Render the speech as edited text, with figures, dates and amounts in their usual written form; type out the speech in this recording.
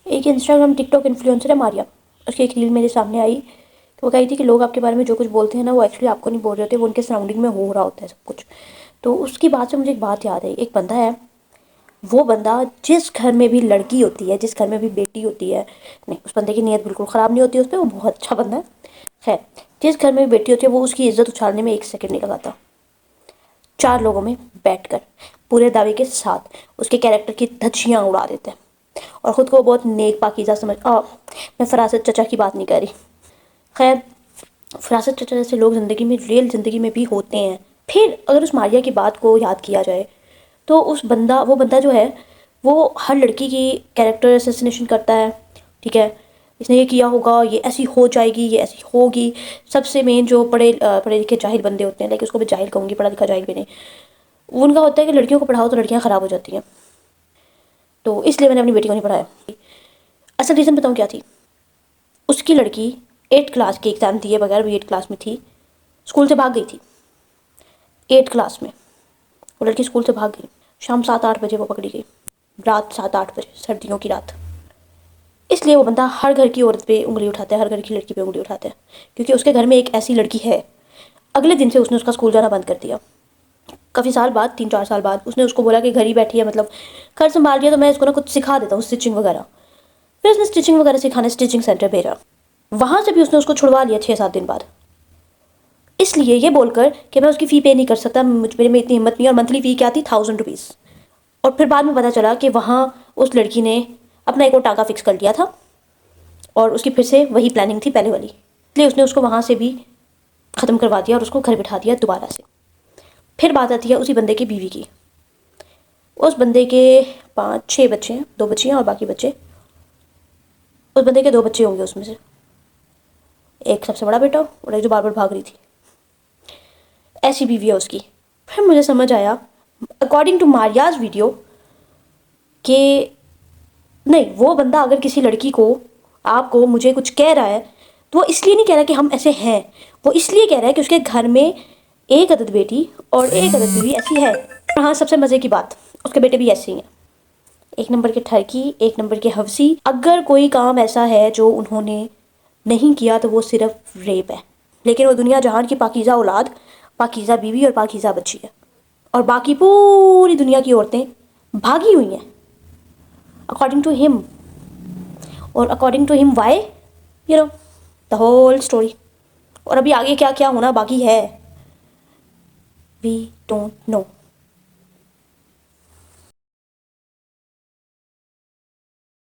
एक Instagram TikTok influencer है मारिया, उसकी एक रील मेरे सामने आई। तो वो कही थी कि लोग आपके बारे में जो कुछ बोलते हैं ना, वो एक्चुअली आपको नहीं बोल रहे होते, वो उनके सराउंडिंग में हो रहा होता है सब कुछ। तो उसकी बात से मुझे एक बात याद है। एक बंदा है, वो बंदा जिस घर में भी लड़की होती है, जिस घर में भी बेटी होती है, नहीं उस बंदे की नीयत बिल्कुल ख़राब नहीं होती उस पर, वो बहुत अच्छा बंदा है। खैर, जिस घर में भी बेटी होती है वो उसकी इज्जत उछालने में एक सेकंड नहीं लगाता। 4 लोगों में बैठकर पूरे दावे के साथ उसके कैरेक्टर की धज्जियाँ उड़ा देते हैं और ख़ुद को बहुत नेक पाकीज़ा मैं फरासत चचा की बात नहीं कर रही। खैर, फरासत चचा जैसे लोग ज़िंदगी में, रियल ज़िंदगी में भी होते हैं। फिर अगर उस मारिया की बात को याद किया जाए तो वो बंदा जो है, वो हर लड़की की कैरेक्टर असैसिनेशन करता है। ठीक है, इसने ये किया होगा, ये ऐसी हो जाएगी, ये ऐसी होगी। सबसे मेन जो पढ़े लिखे जाहिल बंदे होते हैं, लाइक उसको मैं जाहिल कहूँगी, पढ़ा लिखा जाहिल भी नहीं, उनका होता है कि लड़कियों को पढ़ाओ तो लड़कियाँ ख़राब हो जाती हैं। तो इसलिए मैंने अपनी बेटी को नहीं पढ़ाया। असल रीज़न बताऊँ क्या थी? उसकी लड़की 8th क्लास के एग्ज़ाम दिए बगैर, भी 8th क्लास में थी, स्कूल से भाग गई थी। 8th क्लास में वो लड़की स्कूल से भाग गई। शाम 7-8 बजे वो पकड़ी गई, रात 7-8 बजे, सर्दियों की रात। इसलिए वो बंदा हर घर की औरत पे उंगली उठाता है, हर घर की लड़की पे उंगली उठाता है, क्योंकि उसके घर में एक ऐसी लड़की है। अगले दिन से उसने उसका स्कूल जाना बंद कर दिया। काफ़ी साल बाद, 3-4 साल बाद, उसने उसको बोला कि घर ही बैठी है, मतलब घर संभाल रही है, तो मैं इसको ना कुछ सिखा देता हूँ, स्टिचिंग वगैरह। फिर उसने स्टिचिंग वगैरह सिखाने स्टिचिंग सेंटर भेजा। वहाँ से भी उसने उसको छुड़वा लिया 6-7 दिन बाद, इसलिए ये बोलकर कि मैं उसकी फ़ी पे नहीं कर सकता, मेरे में इतनी हिम्मत नहीं है। और मंथली फ़ी क्या थी? 1000 रुपीज़। और फिर बाद में पता चला कि वहाँ उस लड़की ने अपना एक और टाँका फिक्स कर लिया था और उसकी फिर से वही प्लानिंग थी पहले वाली, इसलिए उसने उसको वहाँ से भी ख़त्म करवा दिया और उसको घर बिठा दिया दोबारा से। फिर बात आती है उसी बंदे की बीवी की। उस बंदे के 5-6 बच्चे हैं, 2 बच्चियाँ और बाकी बच्चे। उस बंदे के 2 बच्चे होंगे उसमें से, एक सबसे बड़ा बेटा और एक जो बार बार भाग रही थी। ऐसी बीवी है उसकी। फिर मुझे समझ आया, अकॉर्डिंग टू मारियाज वीडियो, कि नहीं, वो बंदा अगर किसी लड़की को, आपको, मुझे कुछ कह रहा है, तो वो इसलिए नहीं कह रहा कि हम ऐसे हैं, वो इसलिए कह रहा है कि उसके घर में एक अदद बेटी और एक अदद बीवी ऐसी है। हाँ, सबसे मज़े की बात, उसके बेटे भी ऐसे ही हैं, 1 नंबर के ठरकी, 1 नंबर के हवसी। अगर कोई काम ऐसा है जो उन्होंने नहीं किया तो वो सिर्फ रेप है, लेकिन वो दुनिया जहान की पाकीज़ा औलाद, पाकीज़ा बीवी और पाकीज़ा बच्ची है। और बाकी पूरी दुनिया की औरतें भागी हुई हैं अकॉर्डिंग टू हिम। और according to him why, you know the whole story. और अभी आगे क्या क्या होना बाकी है, वी डोंट नो।